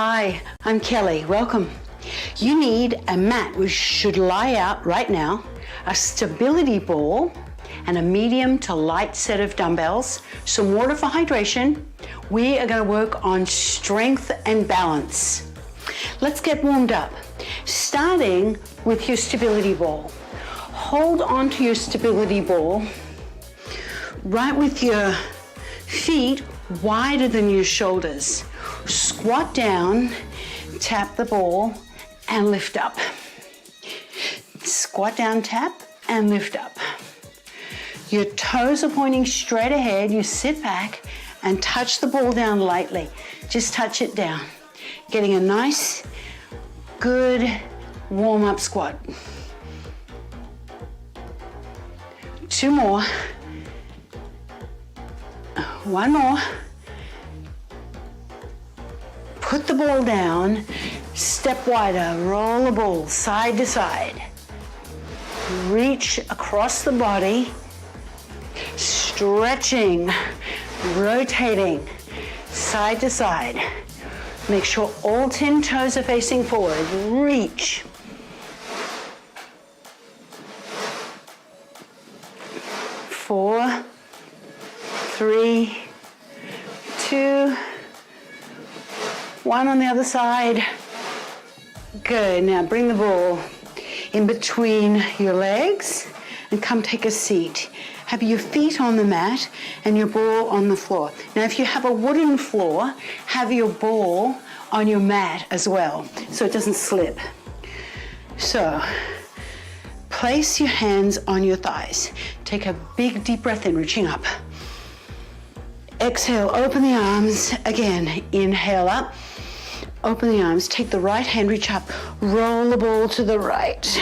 Hi, I'm Kelly. Welcome. You need a mat which should lie out right now, a stability ball, and a medium to light set of dumbbells, some water for hydration. We are going to work on strength and balance. Let's get warmed up. Starting with your stability ball. Hold on to your stability ball right with your feet wider than your shoulders. Squat down, tap the ball, and lift up. Squat down, tap, and lift up. Your toes are pointing straight ahead. You sit back and touch the ball down lightly. Just touch it down. Getting a nice, good warm-up squat. 2 more. 1 more. Put the ball down, step wider, roll the ball side to side. Reach across the body, stretching, rotating, side to side. Make sure all 10 toes are facing forward. Reach. 4, 3, 2, 1 on the other side. Good. Now bring the ball in between your legs and come take a seat. Have your feet on the mat and your ball on the floor. Now if you have a wooden floor, have your ball on your mat as well so it doesn't slip. So place your hands on your thighs. Take a big deep breath in, reaching up. Exhale, open the arms. Again, inhale up. Open the arms, take the right hand, reach up, roll the ball to the right.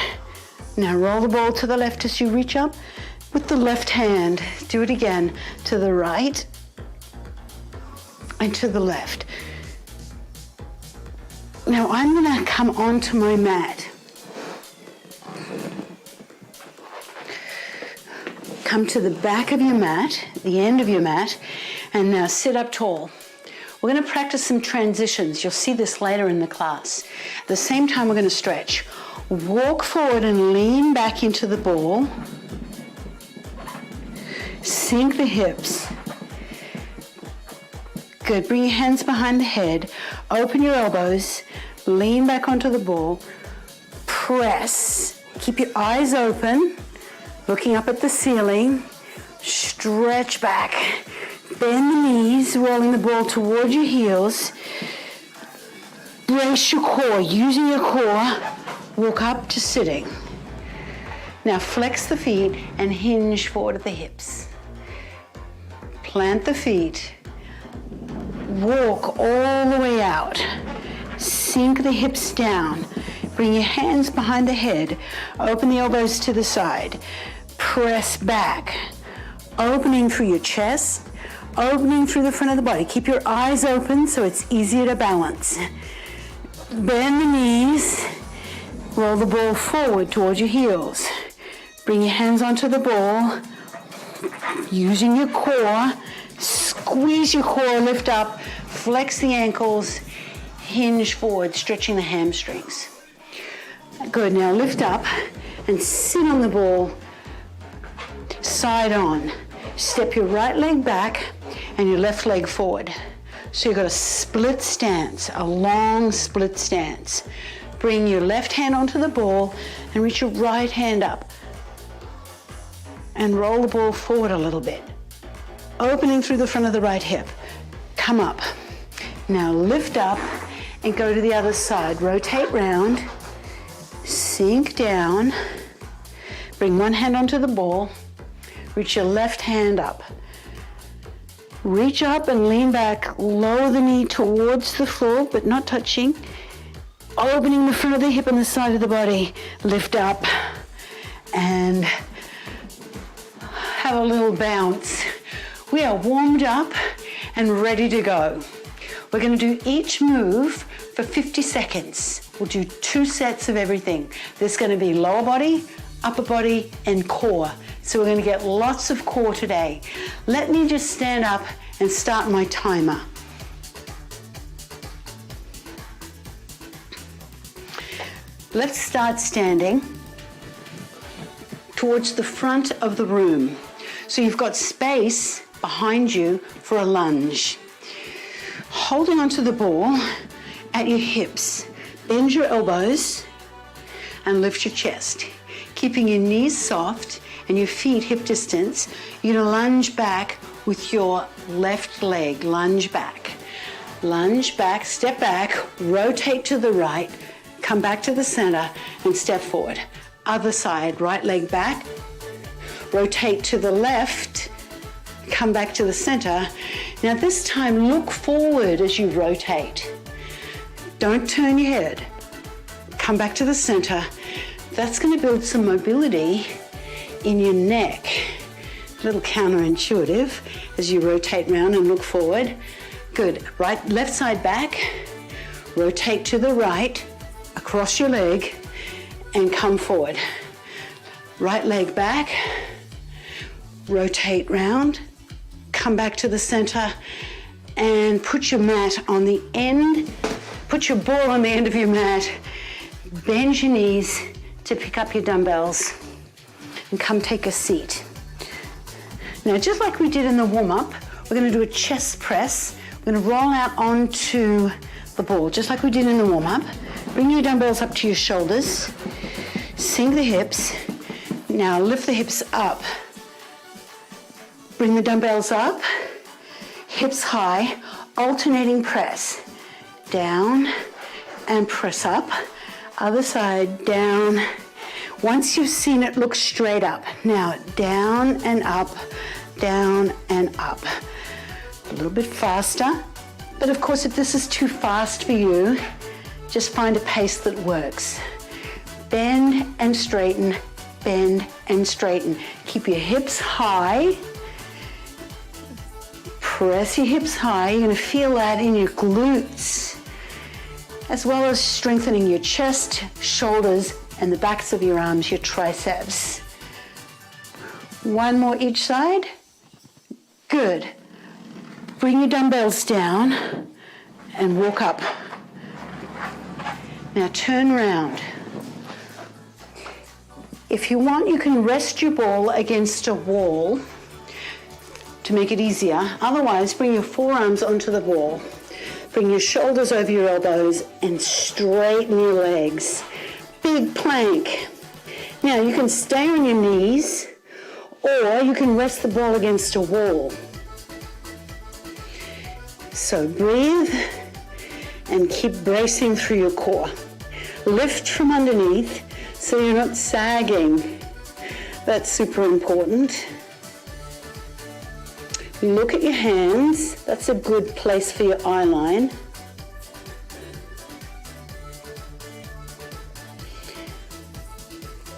Now roll the ball to the left as you reach up with the left hand. Do it again, to the right and to the left. Now I'm gonna come onto my mat. Come to the back of your mat, the end of your mat, and now sit up tall. We're going to practice some transitions. You'll see this later in the class. At the same time, we're going to stretch. Walk forward and lean back into the ball. Sink the hips. Good. Bring your hands behind the head. Open your elbows. Lean back onto the ball. Press. Keep your eyes open, looking up at the ceiling. Stretch back. Bend the knees, rolling the ball toward your heels. Brace your core, using your core. Walk up to sitting. Now flex the feet and hinge forward at the hips. Plant the feet. Walk all the way out. Sink the hips down. Bring your hands behind the head. Open the elbows to the side. Press back. Opening through your chest. Opening through the front of the body. Keep your eyes open so it's easier to balance. Bend the knees. Roll the ball forward towards your heels. Bring your hands onto the ball. Using your core. Squeeze your core, lift up. Flex the ankles. Hinge forward, stretching the hamstrings. Good. Now lift up and sit on the ball side on. Step your right leg back and your left leg forward. So you've got a split stance, a long split stance. Bring your left hand onto the ball and reach your right hand up. And roll the ball forward a little bit. Opening through the front of the right hip. Come up. Now lift up and go to the other side. Rotate round. Sink down. Bring one hand onto the ball. Reach your left hand up. Reach up and lean back. Lower the knee towards the floor, but not touching. Opening the front of the hip and the side of the body. Lift up and have a little bounce. We are warmed up and ready to go. We're going to do each move for 50 seconds. We'll do 2 sets of everything. There's going to be lower body, upper body, and core. So we're going to get lots of core today. Let me just stand up and start my timer. Let's start standing towards the front of the room. So you've got space behind you for a lunge. Holding onto the ball at your hips. Bend your elbows and lift your chest. Keeping your knees soft and your feet hip distance, you're gonna lunge back with your left leg. Lunge back, step back, rotate to the right, come back to the center and step forward. Other side, right leg back, rotate to the left, come back to the center. Now this time look forward as you rotate. Don't turn your head. Come back to the center. That's going to build some mobility in your neck. A little counterintuitive as you rotate around and look forward. Good. Right, left side back. Rotate to the right, across your leg, and come forward. Right leg back. Rotate round. Come back to the center and put your mat on the end. Put your ball on the end of your mat. Bend your knees to pick up your dumbbells and come take a seat. Now, just like we did in the warm-up, we're going to do a chest press. We're going to roll out onto the ball, just like we did in the warm-up. Bring your dumbbells up to your shoulders. Sink the hips. Now lift the hips up. Bring the dumbbells up. Hips high. Alternating press. Down and press up. Other side, down. Once you've seen it, look straight up. Now down and up, down and up. A little bit faster. But of course, if this is too fast for you, just find a pace that works. Bend and straighten, bend and straighten. Keep your hips high. Press your hips high. You're gonna feel that in your glutes, as well as strengthening your chest, shoulders, and the backs of your arms, your triceps. One more each side. Good. Bring your dumbbells down and walk up. Now turn around. If you want, you can rest your ball against a wall to make it easier. Otherwise, bring your forearms onto the ball. Bring your shoulders over your elbows and straighten your legs. Big plank. Now you can stay on your knees or you can rest the ball against a wall. So breathe and keep bracing through your core. Lift from underneath so you're not sagging. That's super important. Look at your hands. That's a good place for your eye line.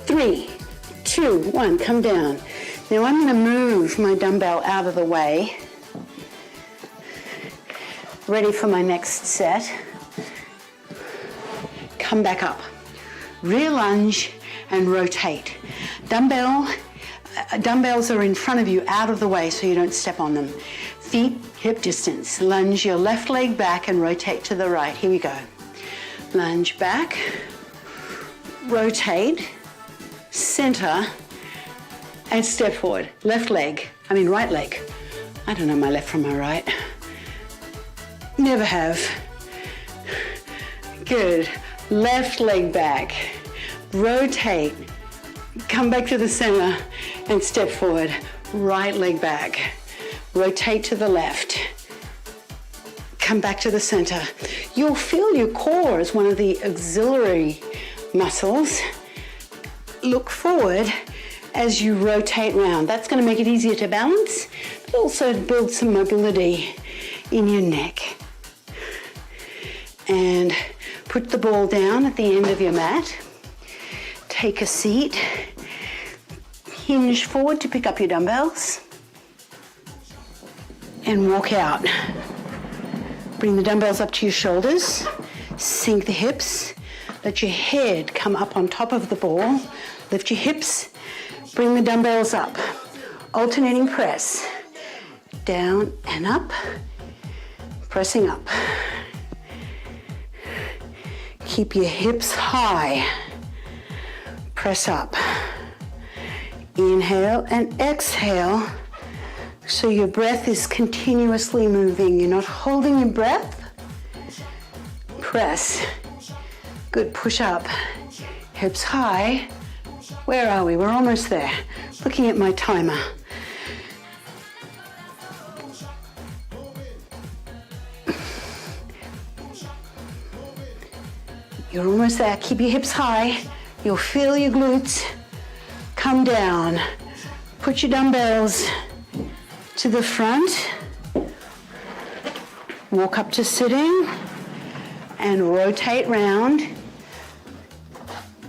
Three, two, one, come down. Now I'm going to move my dumbbell out of the way. Ready for my next set. Come back up. Rear lunge and rotate. Dumbbells are in front of you, out of the way so you don't step on them. Feet hip distance. Lunge your left leg back and rotate to the right. Here we go. Lunge back, rotate, center, and step forward. Right leg. I don't know my left from my right. Never have. Good. Left leg back. Rotate. Come back to the center and step forward. Right leg back. Rotate to the left. Come back to the center. You'll feel your core as one of the auxiliary muscles. Look forward as you rotate around. That's going to make it easier to balance, but also build some mobility in your neck. And put the ball down at the end of your mat. Take a seat. Hinge forward to pick up your dumbbells. And walk out. Bring the dumbbells up to your shoulders. Sink the hips. Let your head come up on top of the ball. Lift your hips. Bring the dumbbells up. Alternating press. Down and up. Pressing up. Keep your hips high. Press up. Inhale and exhale. So your breath is continuously moving. You're not holding your breath. Press. Good, push up. Hips high. Where are we? We're almost there. Looking at my timer. You're almost there. Keep your hips high. You'll feel your glutes come down. Put your dumbbells to the front. Walk up to sitting and rotate round.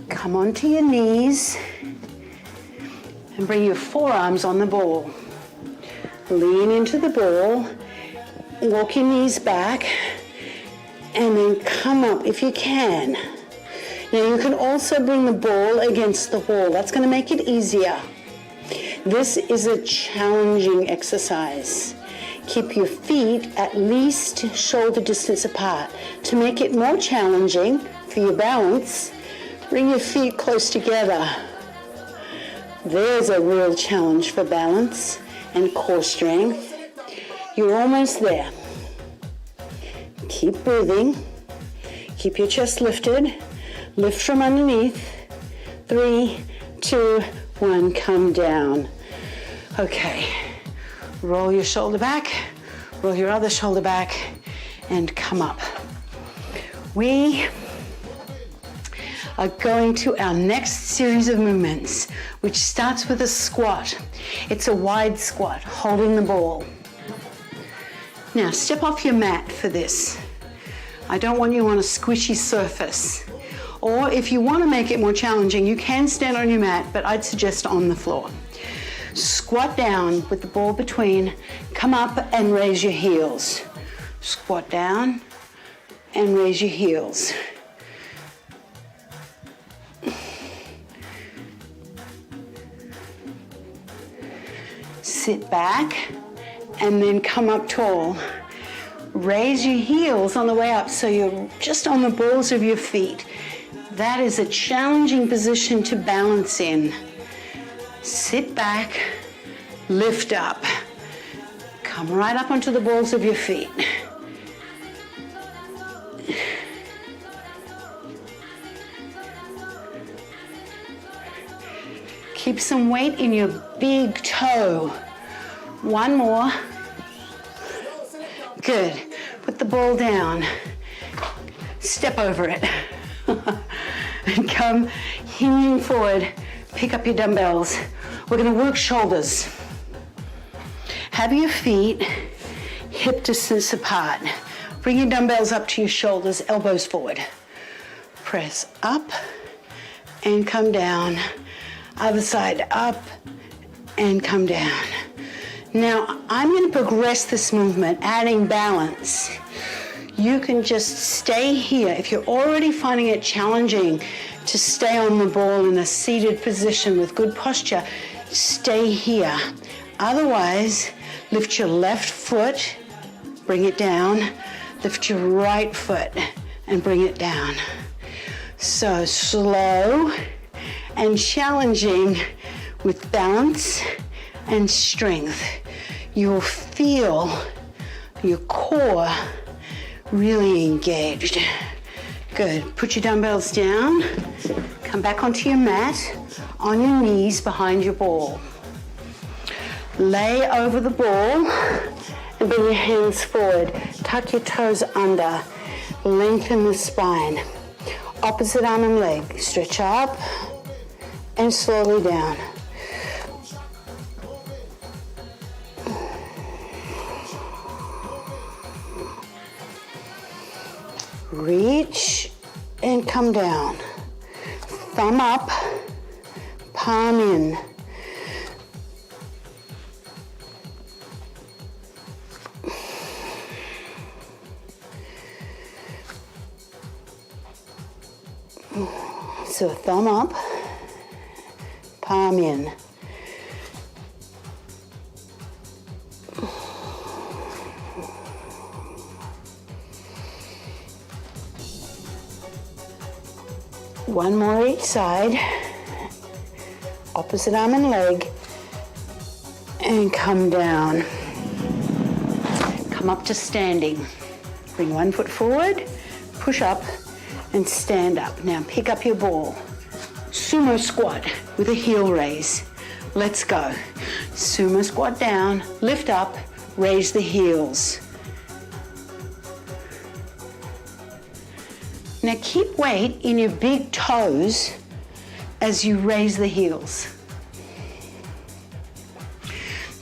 Come onto your knees and bring your forearms on the ball. Lean into the ball. Walk your knees back. And then come up if you can. Now you can also bring the ball against the wall. That's going to make it easier. This is a challenging exercise. Keep your feet at least shoulder distance apart. To make it more challenging for your balance, bring your feet close together. There's a real challenge for balance and core strength. You're almost there. Keep breathing. Keep your chest lifted. Lift from underneath. 3, 2, 1, come down. Okay. Roll your shoulder back. Roll your other shoulder back and come up. We are going to our next series of movements, which starts with a squat. It's a wide squat, holding the ball. Now, step off your mat for this. I don't want you on a squishy surface. Or if you want to make it more challenging, you can stand on your mat, but I'd suggest on the floor. Squat down with the ball between. Come up and raise your heels. Squat down and raise your heels. Sit back and then come up tall. Raise your heels on the way up so you're just on the balls of your feet. That is a challenging position to balance in. Sit back, lift up. Come right up onto the balls of your feet. Keep some weight in your big toe. One more. Good. Put the ball down. Step over it. And come hinging forward. Pick up your dumbbells. We're going to work shoulders. Have your feet hip distance apart. Bring your dumbbells up to your shoulders, elbows forward. Press up and come down. Other side, up and come down. Now, I'm going to progress this movement, adding balance. You can just stay here. If you're already finding it challenging to stay on the ball in a seated position with good posture, stay here. Otherwise, lift your left foot, bring it down. Lift your right foot and bring it down. So slow and challenging with balance and strength. You'll feel your core really engaged. Good. Put your dumbbells down. Come back onto your mat on your knees behind your ball. Lay over the ball and bring your hands forward. Tuck your toes under. Lengthen the spine. Opposite arm and leg. Stretch up and slowly down. Reach and come down. Thumb up, palm in. So thumb up, palm in. One more each side. Opposite arm and leg. And come down. Come up to standing. Bring one foot forward, push up, and stand up. Now pick up your ball. Sumo squat with a heel raise. Let's go. Sumo squat down, lift up, raise the heels. Now keep weight in your big toes as you raise the heels.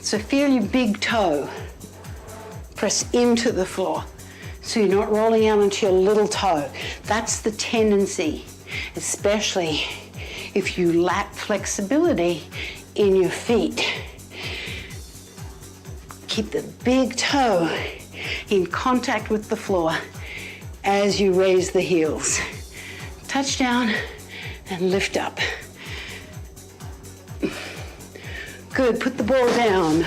So feel your big toe press into the floor. So you're not rolling out onto your little toe. That's the tendency, especially if you lack flexibility in your feet. Keep the big toe in contact with the floor as you raise the heels. Touch down and lift up. Good, put the ball down.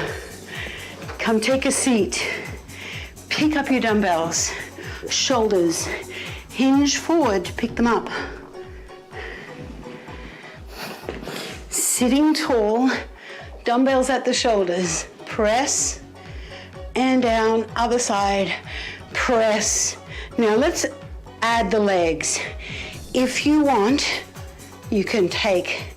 Come take a seat. Pick up your dumbbells, shoulders, hinge forward to pick them up. Sitting tall, dumbbells at the shoulders, press and down, other side, press. Now let's add the legs. If you want, you can take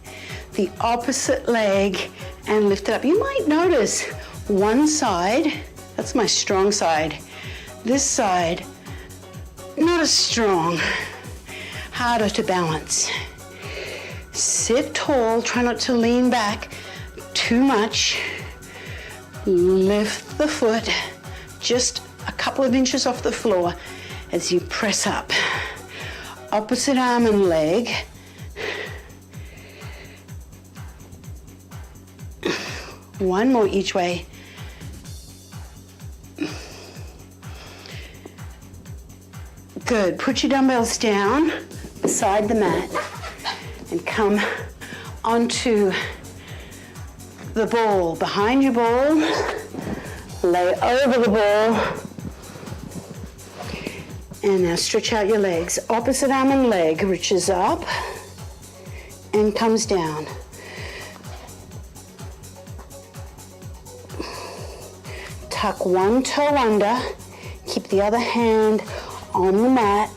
the opposite leg and lift it up. You might notice one side, that's my strong side. This side, not as strong, harder to balance. Sit tall, try not to lean back too much. Lift the foot just a couple of inches off the floor as you press up. Opposite arm and leg. One more each way. Good, put your dumbbells down beside the mat and come onto the ball, behind your ball, lay over the ball, and now stretch out your legs. Opposite arm and leg reaches up and comes down. Tuck one toe under, keep the other hand on the mat.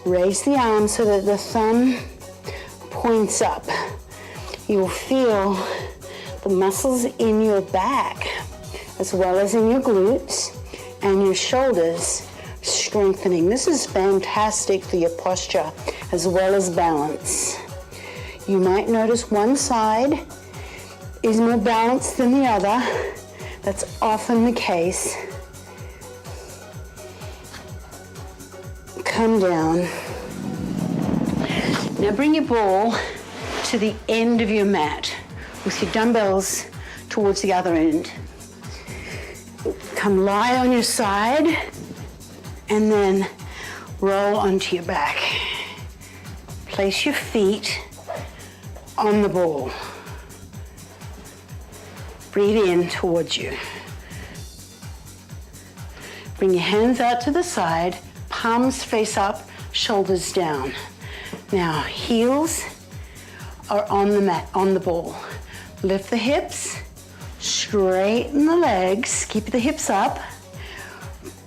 Raise the arm so that the thumb points up. You'll feel the muscles in your back as well as in your glutes and your shoulders strengthening. This is fantastic for your posture as well as balance. You might notice one side is more balanced than the other. That's often the case. Come down. Now bring your ball to the end of your mat with your dumbbells towards the other end. Come lie on your side and then roll onto your back. Place your feet on the ball. Breathe in towards you. Bring your hands out to the side, palms face up, shoulders down. Now, heels are on the mat, on the ball. Lift the hips, straighten the legs, keep the hips up,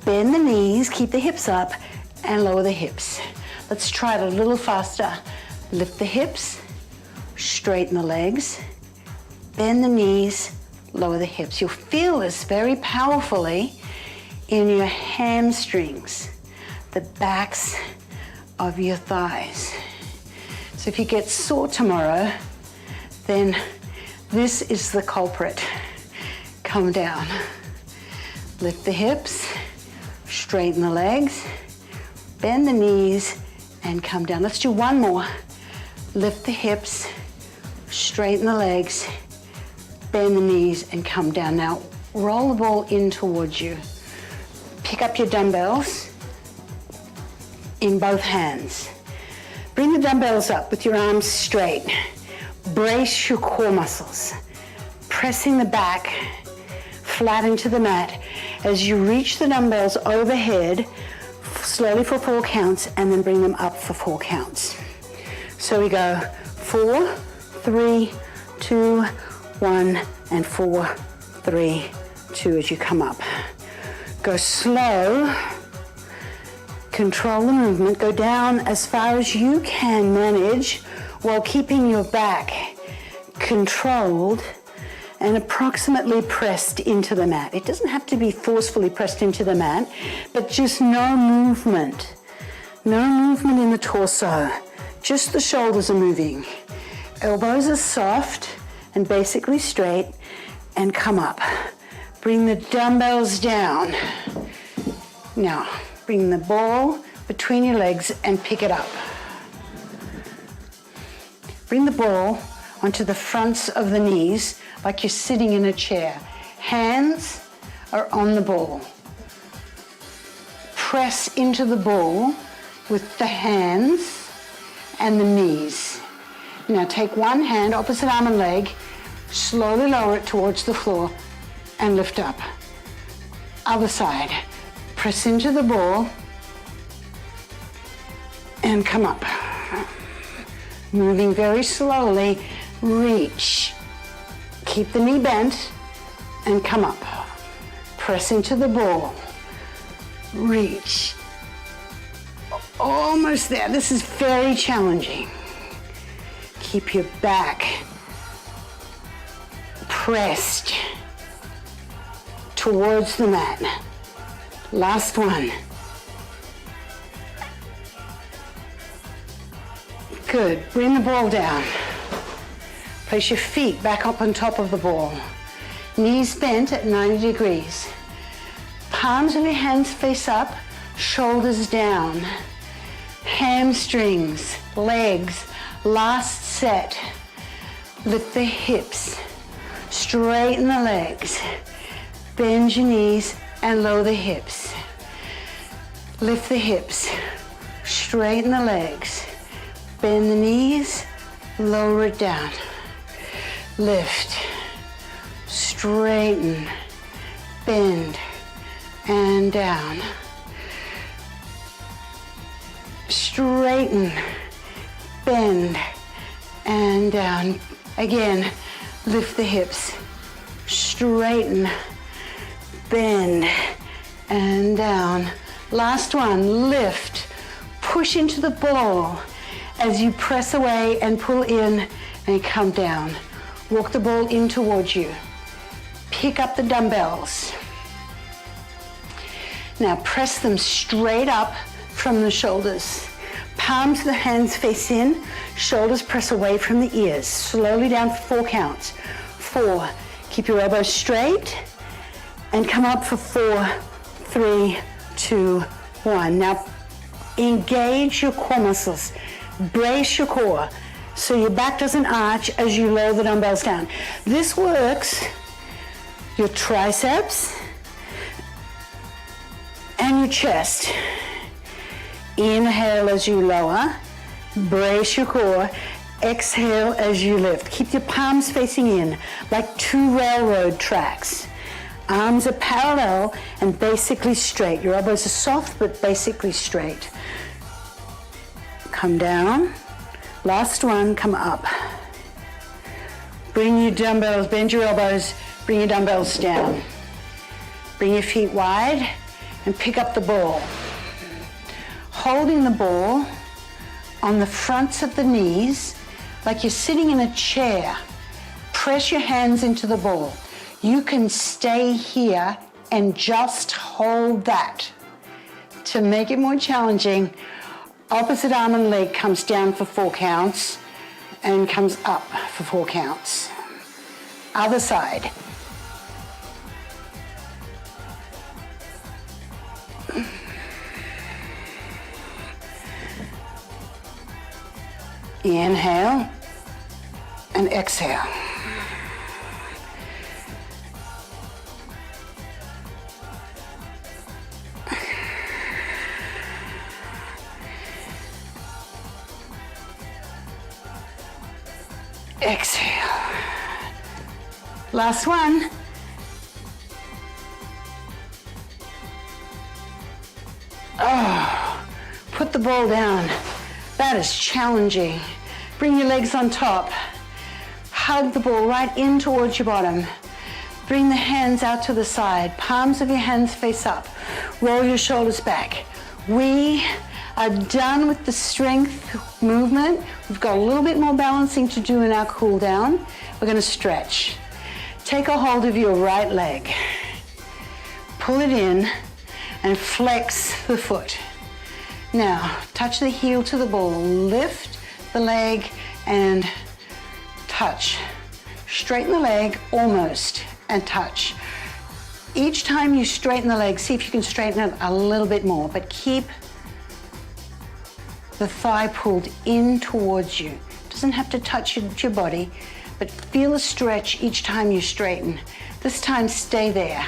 bend the knees, keep the hips up, and lower the hips. Let's try it a little faster. Lift the hips, straighten the legs, bend the knees, lower the hips. You'll feel this very powerfully in your hamstrings, the backs of your thighs. So if you get sore tomorrow, then this is the culprit. Come down. Lift the hips, straighten the legs, bend the knees, and come down. Let's do one more. Lift the hips, straighten the legs, bend the knees, and come down. Now, roll the ball in towards you. Pick up your dumbbells in both hands. Bring the dumbbells up with your arms straight. Brace your core muscles, pressing the back flat into the mat. As you reach the dumbbells overhead, slowly for 4 counts, and then bring them up for 4 counts. So we go 4, 3, 2, 1, and 4, 3, 2 as you come up. Go slow, control the movement, go down as far as you can manage while keeping your back controlled and approximately pressed into the mat. It doesn't have to be forcefully pressed into the mat, but just no movement. No movement in the torso. Just the shoulders are moving. Elbows are soft and basically straight, and come up. Bring the dumbbells down. Now, bring the ball between your legs and pick it up. Bring the ball onto the fronts of the knees like you're sitting in a chair. Hands are on the ball. Press into the ball with the hands and the knees. Now take one hand, opposite arm and leg, slowly lower it towards the floor and lift up. Other side. Press into the ball and come up. Moving very slowly, reach. Keep the knee bent and come up. Press into the ball. Reach. Almost there. This is very challenging. Keep your back pressed towards the mat. Last one. Good. Bring the ball down. Place your feet back up on top of the ball. Knees bent at 90 degrees. Palms of your hands face up, shoulders down. Hamstrings, legs, last set. Lift the hips, straighten the legs. Bend your knees and lower the hips. Lift the hips, straighten the legs. Bend the knees, lower it down. Lift, straighten, bend, and down. Straighten, bend, and down. Again, lift the hips, straighten, bend, and down. Last one, lift, push into the ball as you press away and pull in and come down. Walk the ball in towards you. Pick up the dumbbells. Now press them straight up from the shoulders. Palms of the hands face in, shoulders press away from the ears. Slowly down for 4 counts. 4, keep your elbows straight and come up for 4, 3, 2, 1. Now engage your core muscles. Brace your core so your back doesn't arch as you lower the dumbbells down. This works your triceps and your chest. Inhale as you lower, brace your core, exhale as you lift. Keep your palms facing in like 2 railroad tracks. Arms are parallel and basically straight. Your elbows are soft but basically straight. Come down. Last one, come up. Bring your dumbbells, bend your elbows, bring your dumbbells down. Bring your feet wide and pick up the ball. Holding the ball on the fronts of the knees like you're sitting in a chair. Press your hands into the ball. You can stay here and just hold that. To make it more challenging, opposite arm and leg comes down for 4 counts and comes up for 4 counts. Other side. Inhale and exhale. Exhale. Last one. Oh. Put the ball down. That is challenging. Bring your legs on top. Hug the ball right in towards your bottom. Bring the hands out to the side. Palms of your hands face up. Roll your shoulders back. We are done with the strength movement. We've got a little bit more balancing to do in our cool down. We're going to stretch. Take a hold of your right leg. Pull it in and flex the foot. Now, touch the heel to the ball. Lift the leg and touch. Straighten the leg almost and touch. Each time you straighten the leg, see if you can straighten it a little bit more, but keep the thigh pulled in towards you. It doesn't have to touch your body, but feel a stretch each time you straighten. This time, stay there.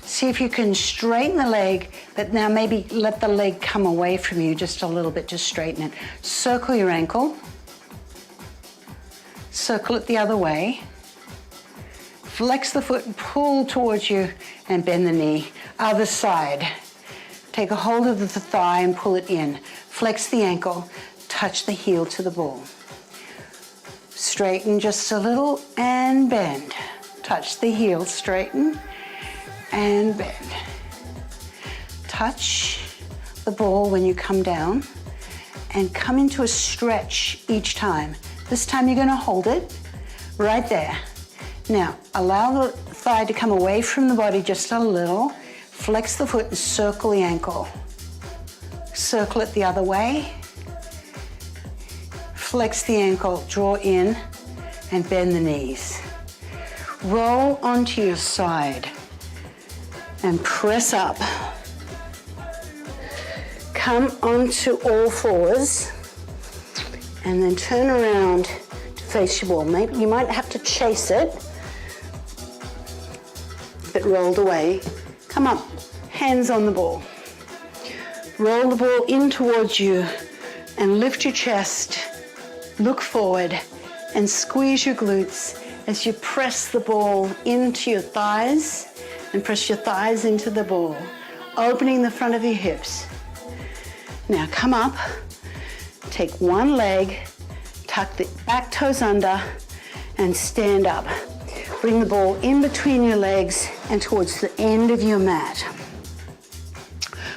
See if you can straighten the leg, but now maybe let the leg come away from you just a little bit to straighten it. Circle your ankle. Circle it the other way. Flex the foot and pull towards you and bend the knee. Other side. Take a hold of the thigh and pull it in. Flex the ankle. Touch the heel to the ball. Straighten just a little and bend. Touch the heel, straighten and bend. Touch the ball when you come down and come into a stretch each time. This time you're going to hold it right there. Now, allow the thigh to come away from the body just a little. Flex the foot and circle the ankle. Circle it the other way. Flex the ankle, draw in and bend the knees. Roll onto your side and press up. Come onto all fours and then turn around to face your ball. Maybe you might have to chase it, if it rolled away. Come up, hands on the ball. Roll the ball in towards you and lift your chest. Look forward and squeeze your glutes as you press the ball into your thighs and press your thighs into the ball, opening the front of your hips. Now come up, take one leg, tuck the back toes under and stand up. Bring the ball in between your legs and towards the end of your mat.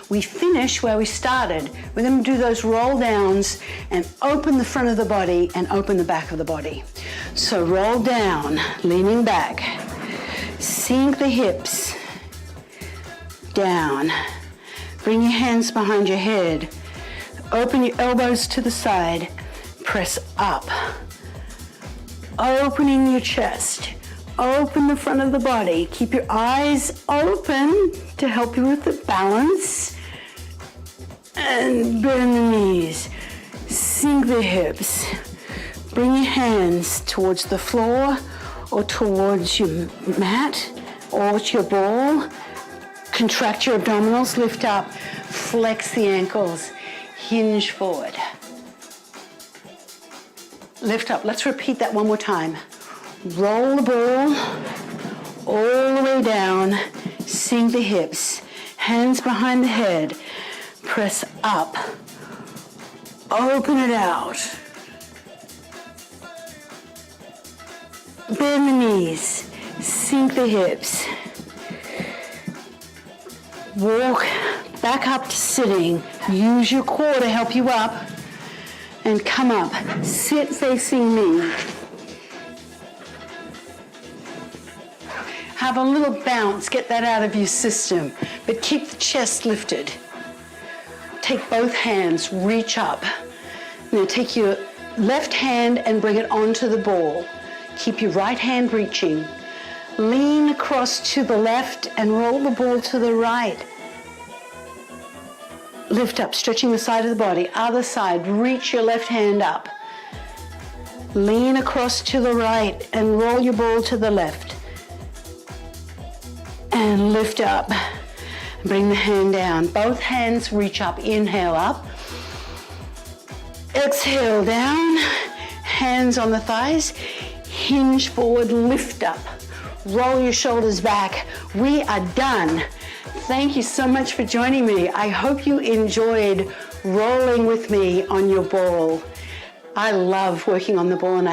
We finish where we started. We're going to do those roll downs and open the front of the body and open the back of the body. So roll down, leaning back. Sink the hips down. Bring your hands behind your head. Open your elbows to the side. Press up. Opening your chest. Open the front of the body. Keep your eyes open to help you with the balance. And bend the knees. Sink the hips. Bring your hands towards the floor or towards your mat or to your ball. Contract your abdominals, lift up, flex the ankles, hinge forward. Lift up. Let's repeat that one more time. Roll the ball all the way down, sink the hips, hands behind the head, press up, open it out, bend the knees, sink the hips, walk back up to sitting, use your core to help you up, and come up, sit facing me. Have a little bounce, get that out of your system, but keep the chest lifted. Take both hands, reach up. Now take your left hand and bring it onto the ball. Keep your right hand reaching. Lean across to the left and roll the ball to the right. Lift up, stretching the side of the body. Other side, reach your left hand up. Lean across to the right and roll your ball to the left. And lift up. Bring the hand down. Both hands reach up. Inhale up. Exhale down. Hands on the thighs. Hinge forward, lift up. Roll your shoulders back. We are done. Thank you so much for joining me. I hope you enjoyed rolling with me on your ball. I love working on the ball, and